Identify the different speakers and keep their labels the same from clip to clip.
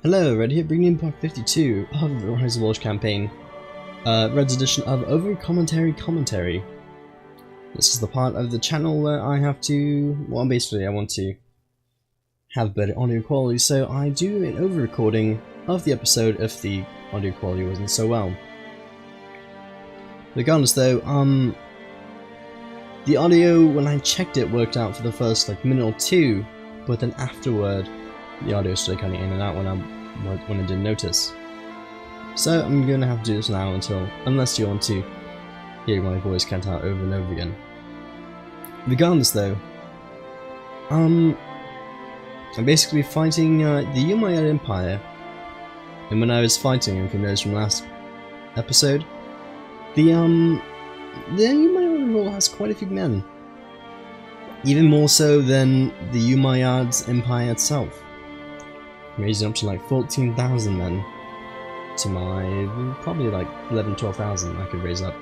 Speaker 1: Hello, Red here, bringing in part 52 of the Rise of Welsh campaign. Red's edition of Over Commentary. This is the part of the channel where I have to, well basically I want to have better audio quality, so I do an over recording of the episode if the audio quality wasn't so well. Regardless though, the audio when I checked it worked out for the first minute or two, but then afterward the audio started kind of in and out when I didn't notice. So I'm gonna have to do this now unless you want to hear my voice cut out over and over again. Regardless though, I'm basically fighting the Umayyad Empire, and when I was fighting, if you noticed from last episode, the Umayyad rule has quite a few men. Even more so than the Umayyad's empire itself. Raising up to 14,000 men to my probably 11,000-12,000 I could raise up,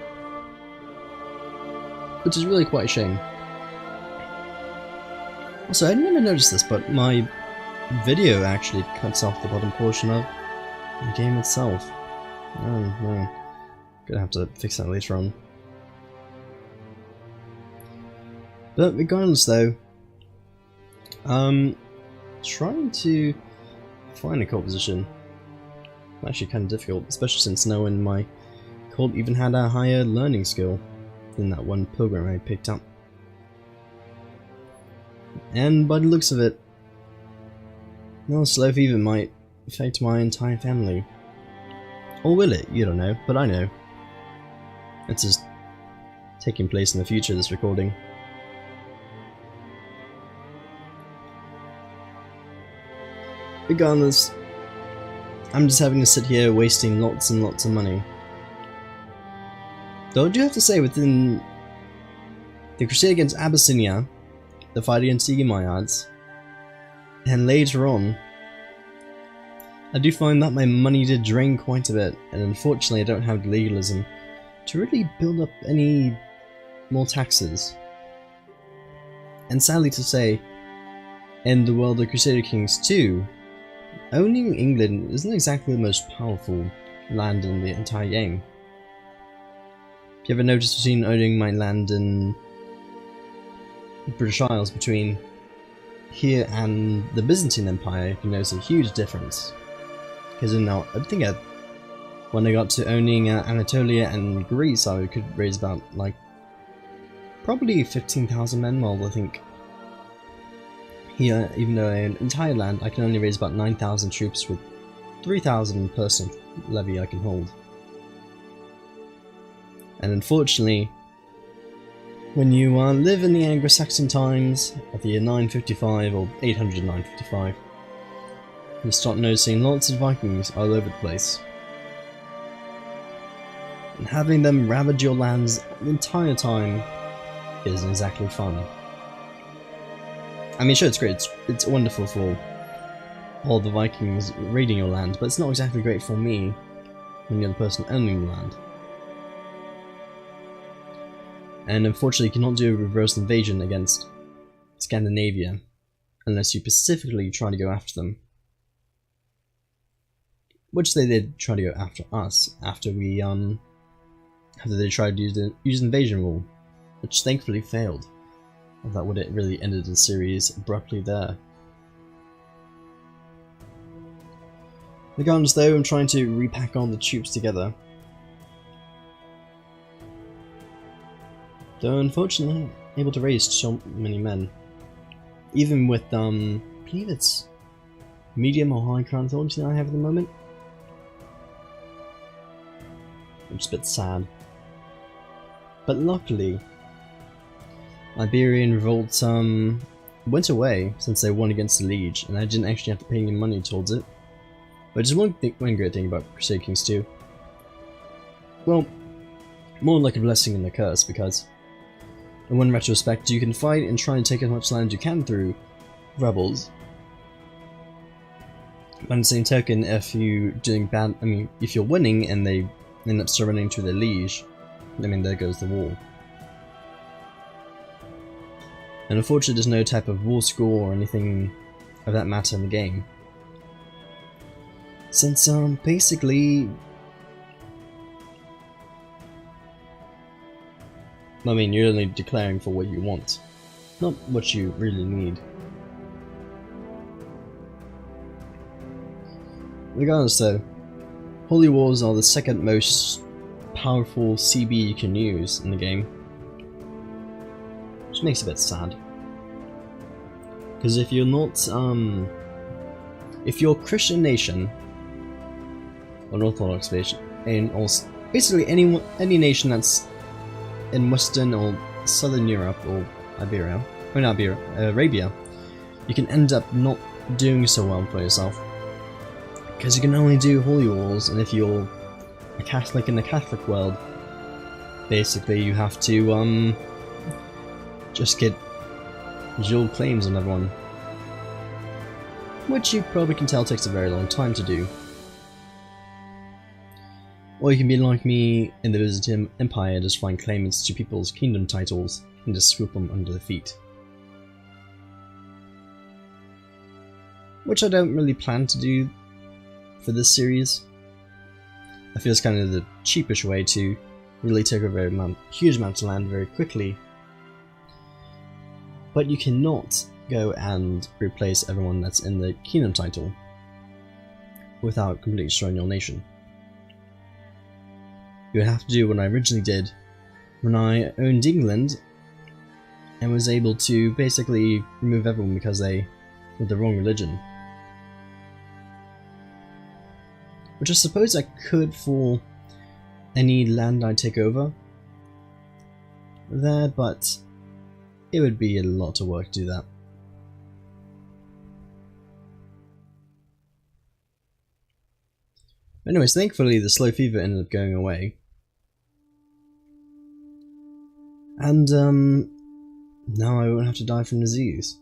Speaker 1: which is really quite a shame. Also, I didn't even notice this, but my video actually cuts off the bottom portion of the game itself. Oh no, gonna have to fix that later on. But regardless though, trying to find a cult position actually kind of difficult, especially since no one in my cult even had a higher learning skill than that one pilgrim I picked up. And by the looks of it, well, slow fever might affect my entire family. Or will it? You don't know, but I know. It's just taking place in the future, this recording. Regardless, I'm just having to sit here wasting lots and lots of money. Though I do have to say, within the crusade against Abyssinia, the fight against the Umayyads, and later on, I do find that my money did drain quite a bit, and unfortunately I don't have the legalism to really build up any more taxes. And sadly to say, in the world of Crusader Kings II, owning England isn't exactly the most powerful land in the entire game. If you ever noticed between owning my land in the British Isles, between here and the Byzantine Empire, you notice a huge difference. Because when I got to owning Anatolia and Greece, I could raise about probably 15,000 men, while I think here, even though an entire land, I can only raise about 9,000 troops with 3,000 person levy I can hold. And unfortunately, when you live in the Anglo-Saxon times of the year 955 or 800 955, you start noticing lots of Vikings all over the place. And having them ravage your lands the entire time isn't exactly fun. I mean, sure, it's great, it's wonderful for all the Vikings raiding your land, but it's not exactly great for me when you're the person owning the land. And unfortunately, you cannot do a reverse invasion against Scandinavia unless you specifically try to go after them. Which they did try to go after us after they tried to use the invasion rule, which thankfully failed. That would have really ended the series abruptly there. Regardless though, I'm trying to repack all the troops together. Though unfortunately, I'm able to raise so many men. Even with, I believe it's medium or high crown authority that I have at the moment. Which is a bit sad. But luckily, Iberian revolt went away since they won against the Liege, and I didn't actually have to pay any money towards it. But just one great thing about Crusader Kings II. Well, more like a blessing and a curse, because in one retrospect you can fight and try and take as much land as you can through rebels. But on the same token, if if you're winning and they end up surrendering to the Liege, there goes the war. And unfortunately there's no type of war score or anything of that matter in the game. Since basically, I mean, you're only declaring for what you want, not what you really need. Regardless though, Holy Wars are the second most powerful CB you can use in the game, which makes it a bit sad. Because if you're not, if you're a Christian nation, or an Orthodox nation, basically any nation that's in Western or Southern Europe or Iberia, or not Iberia, Arabia, you can end up not doing so well for yourself. Because you can only do Holy Wars, and if you're a Catholic in the Catholic world, basically you have to just get dual claims on everyone. Which you probably can tell takes a very long time to do. Or you can be like me in the Byzantine Empire, just find claimants to people's kingdom titles and just swoop them under the feet. Which I don't really plan to do for this series. I feel it's kind of the cheapest way to really take over a huge amount of land very quickly. But you cannot go and replace everyone that's in the kingdom title without completely destroying your nation. You would have to do what I originally did when I owned England and was able to basically remove everyone because they were the wrong religion. Which I suppose I could for any land I take over there, but it would be a lot of work to do that. Anyways, thankfully the slow fever ended up going away. And now I won't have to die from disease.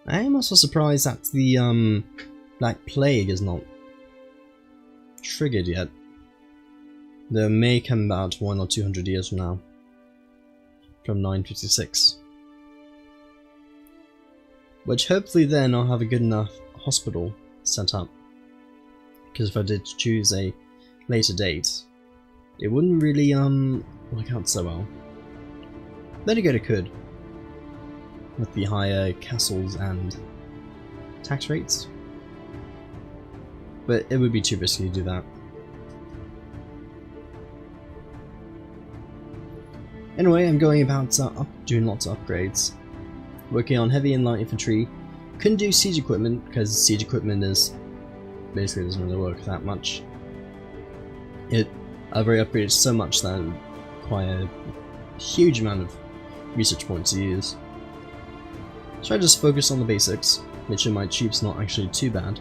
Speaker 1: I am also surprised that the Black Plague is not triggered yet. Though it may come about 100 or 200 years from now. From 956. Which hopefully then I'll have a good enough hospital set up. Because if I did choose a later date, it wouldn't really work out so well. Then again it could. With the higher castles and tax rates. But it would be too risky to do that. Anyway, I'm going about doing lots of upgrades. Working on heavy and light infantry. Couldn't do siege equipment, because siege equipment is basically doesn't really work that much. I've already upgraded so much that it would require a huge amount of research points to use. So I just focus on the basics, make sure my cheap's not actually too bad.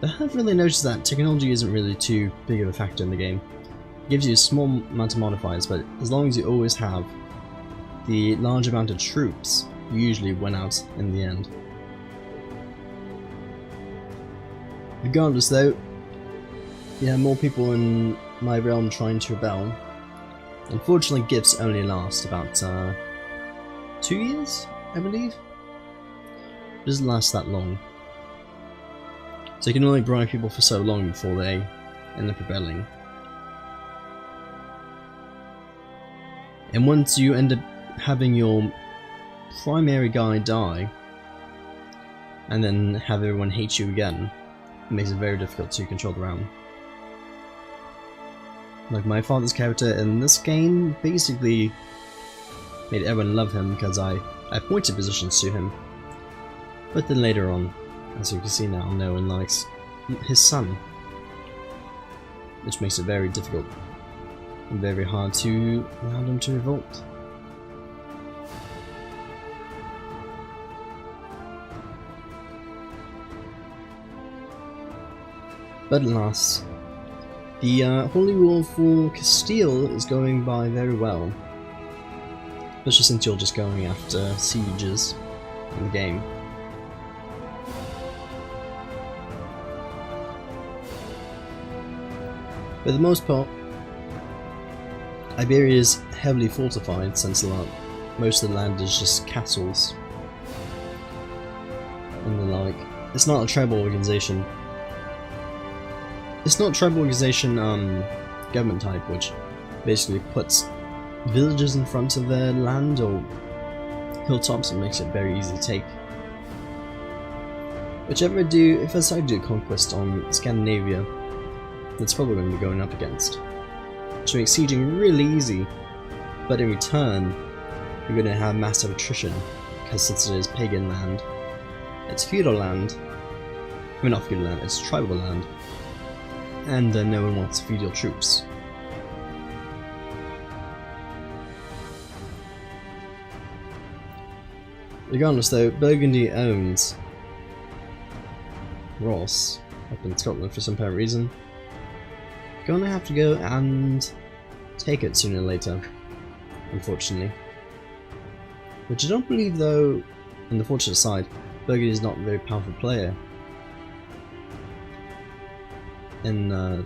Speaker 1: But I have really noticed that technology isn't really too big of a factor in the game. It gives you a small amount of modifiers, but as long as you always have the large amount of troops, you usually win out in the end. Regardless though, you have more people in my realm trying to rebel. Unfortunately, gifts only last about 2 years, I believe. It doesn't last that long. So you can only bribe people for so long before they end up rebelling. And once you end up having your primary guy die, and then have everyone hate you again, it makes it very difficult to control the realm. Like my father's character in this game basically made everyone love him because I pointed positions to him. But then later on, as you can see now, no one likes his son. Which makes it very difficult and very hard to allow them to revolt. But alas, the Holy War for Castile is going by very well. Especially since you're just going after sieges in the game. For the most part, Iberia is heavily fortified since most of the land is just castles and the like. it's not a tribal organization. It's not a tribal organization government type, which basically puts villages in front of their land or hilltops and makes it very easy to take. Whichever I do, if I decide to do a conquest on Scandinavia, that's probably going to be going up against. Which makes sieging really easy, but in return, you're going to have massive attrition, because since it is pagan land, it's feudal land, I mean not feudal land, it's tribal land, and no one wants feudal troops. Regardless though, Burgundy owns Ross up in Scotland for some apparent reason. Gonna have to go and take it sooner or later, unfortunately. Which I don't believe though, on the fortunate side, Burgundy is not a very powerful player in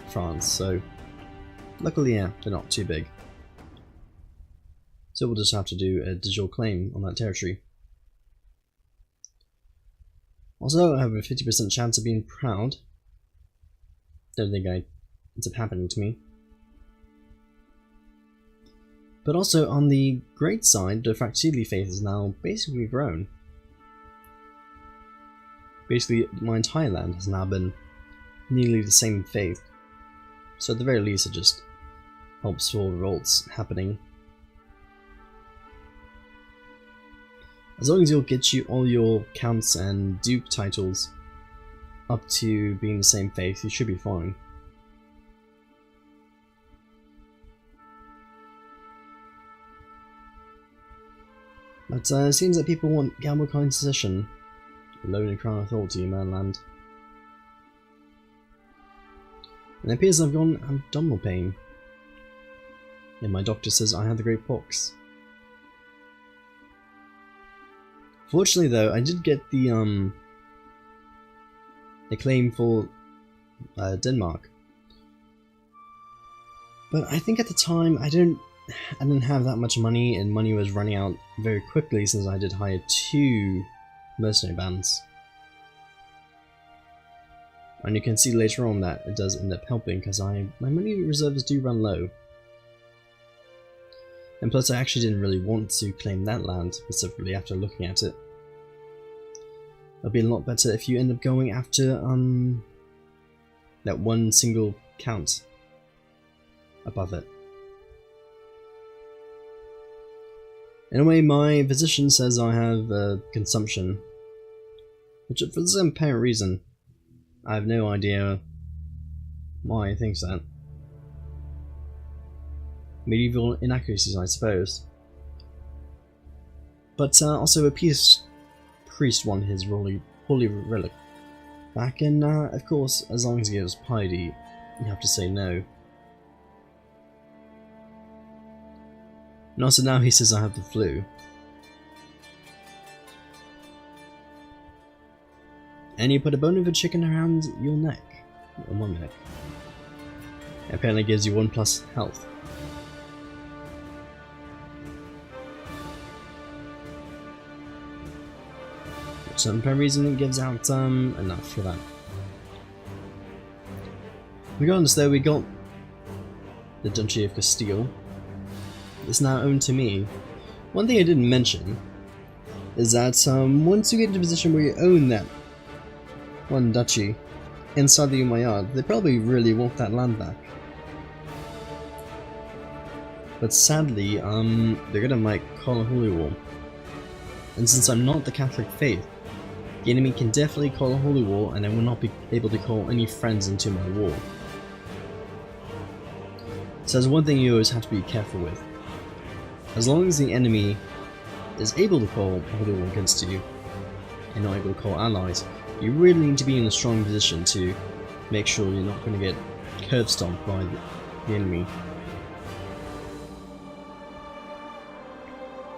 Speaker 1: France, so luckily yeah, they're not too big. So we'll just have to do a de jure claim on that territory. Also, I have a 50% chance of being proud. Don't think ends up happening to me. But also, on the great side, the Fraxili faith is now basically grown. Basically, my entire land has now been nearly the same faith. So at the very least, it just helps for revolts happening. As long as you'll get you all your counts and duke titles up to being the same faith, you should be fine. But it seems that people want Galbakind Secession, Loaded Crown Authority in Manland. And it appears I've gone abdominal pain. And my doctor says I have the Great Pox. Fortunately though, I did get the claim for Denmark. But I think at the time I didn't have that much money, and money was running out very quickly since I did hire 2 mercenary bands. And you can see later on that it does end up helping because my money reserves do run low. And plus I actually didn't really want to claim that land specifically after looking at it. It'll be a lot better if you end up going after that one single count above it. Anyway, my physician says I have consumption, which for some apparent reason, I have no idea why he thinks that. Medieval inaccuracies, I suppose. But also a priest won his holy relic back, and of course, as long as he gives piety, you have to say no. And also now he says I have the flu. And you put a bone of a chicken around your neck, or my neck. It apparently gives you 1+ health. For some apparent reason it gives out enough for that. Regardless though, we got the Duchy of Castile. It's now owned to me. One thing I didn't mention is that once you get into a position where you own that one duchy inside the Umayyad, they probably really want that land back. But sadly, they're gonna might call a holy war. And since I'm not the Catholic faith, the enemy can definitely call a holy war, and I will not be able to call any friends into my war. So that's one thing you always have to be careful with. As long as the enemy is able to call a holy war against you, and not able to call allies, you really need to be in a strong position to make sure you're not going to get curb stomped by the enemy.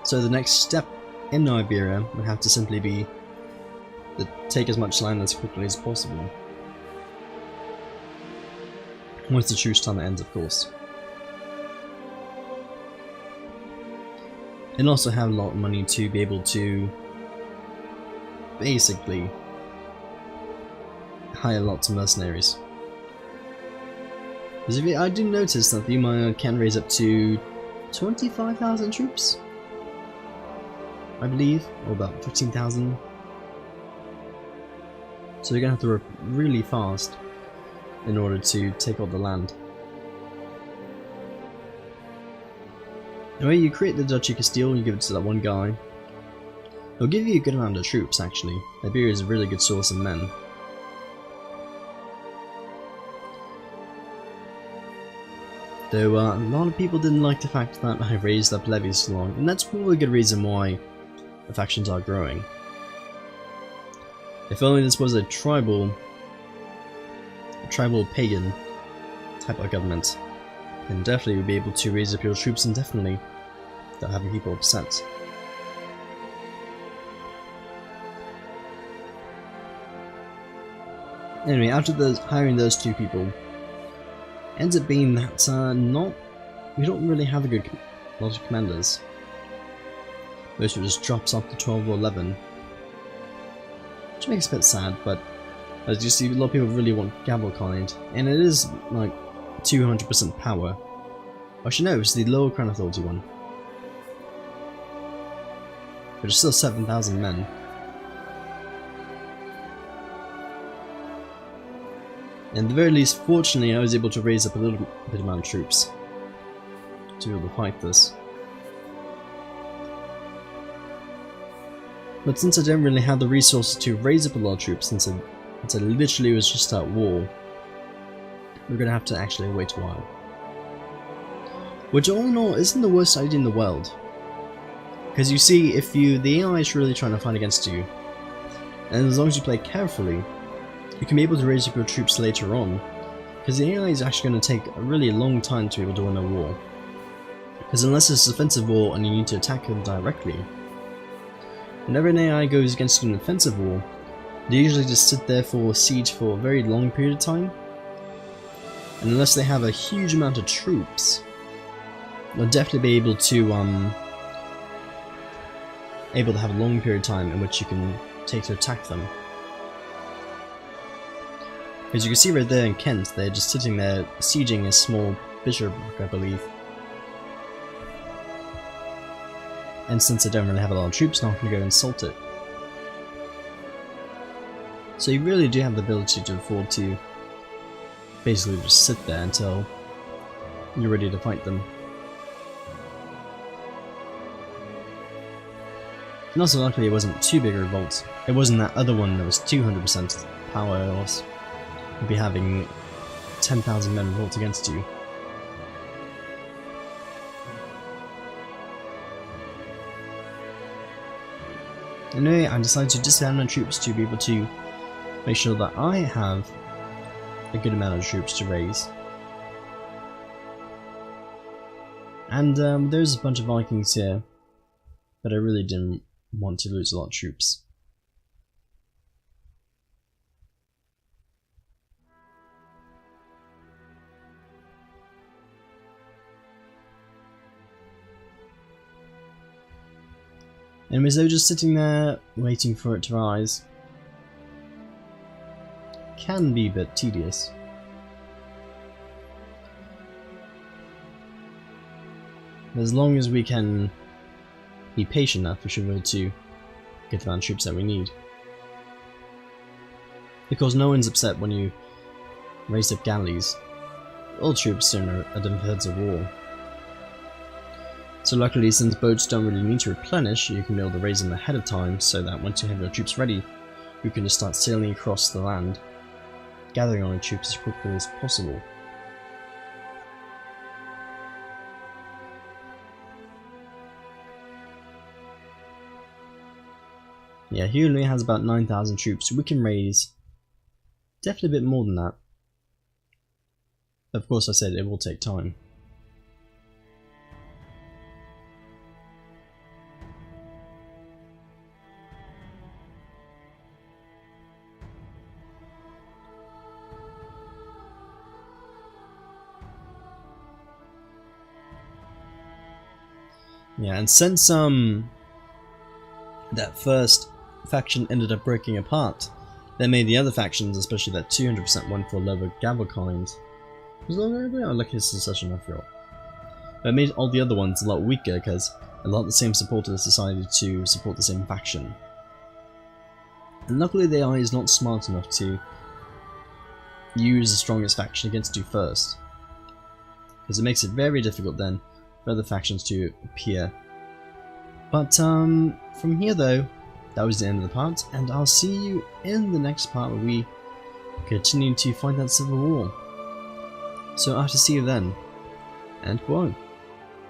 Speaker 1: So the next step in Iberia would have to simply be to take as much land as quickly as possible. Once the truce time ends, of course. And also have a lot of money to be able to basically hire lots of mercenaries. Because I do notice that the Umayyad can raise up to 25,000 troops, I believe, or about 15,000. So you're gonna have to work really fast in order to take all the land. Anyway, you create the Duchy Castile, you give it to that one guy. It'll give you a good amount of troops, actually. Iberia is a really good source of men. Though a lot of people didn't like the fact that I raised up levies so long, and that's probably a good reason why the factions are growing. If only this was a tribal pagan type of government, then definitely you'd be able to raise up your troops indefinitely without having people upset. Anyway, after hiring those two people, ends up being that we don't really have a lot of commanders. Most of it just drops off to 12 or 11, which makes it a bit sad. But as you see, a lot of people really want Gavelkind, and it is like 200% power. Actually, no, it's the lower Crown Authority one, but it's still 7,000 men. And at the very least, fortunately, I was able to raise up a little bit amount of troops to be able to fight this. But since I don't really have the resources to raise up a lot of troops, since I literally was just at war, we're gonna have to actually wait a while. Which all in all isn't the worst idea in the world. Because you see, if the AI is really trying to fight against you, and as long as you play carefully, you can be able to raise up your troops later on, because the AI is actually going to take a really long time to be able to win a war. Because unless it's a defensive war and you need to attack them directly, whenever an AI goes against you in an offensive war, they usually just sit there for a siege for a very long period of time, and unless they have a huge amount of troops, they'll definitely be able to have a long period of time in which you can take to attack them. As you can see right there in Kent, they're just sitting there sieging a small bishopric, I believe. And since they don't really have a lot of troops, they're not going to go insult it. So you really do have the ability to afford to basically just sit there until you're ready to fight them. And also luckily it wasn't too big a revolt. It wasn't that other one that was 200% power loss. You'll be having 10,000 men revolt against you. Anyway, I decided to disband my troops to be able to make sure that I have a good amount of troops to raise. And there's a bunch of Vikings here, but I really didn't want to lose a lot of troops. Anyways, they were just sitting there, waiting for it to rise. Can be a bit tedious. But as long as we can be patient enough, we should be able to get the amount of troops that we need. Because no one's upset when you raise up galleys. All troops are different heads of war. So luckily, since boats don't really need to replenish, you can be able to raise them ahead of time, so that once you have your troops ready, you can just start sailing across the land, gathering on your troops as quickly as possible. Yeah, he only has about 9,000 troops, so we can raise definitely a bit more than that. Of course, I said it will take time. Yeah, and since that first faction ended up breaking apart, That made the other factions, especially that 200% one for lower gavel kind, look, this is such an after all. But it made all the other ones a lot weaker because a lot of the same supporters decided to support the same faction. And luckily the AI is not smart enough to use the strongest faction against you first, because it makes it very difficult then for other factions to appear. But from here though, that was the end of the part, and I'll see you in the next part where we continue to fight that civil war. So I have to see you then, and goodbye.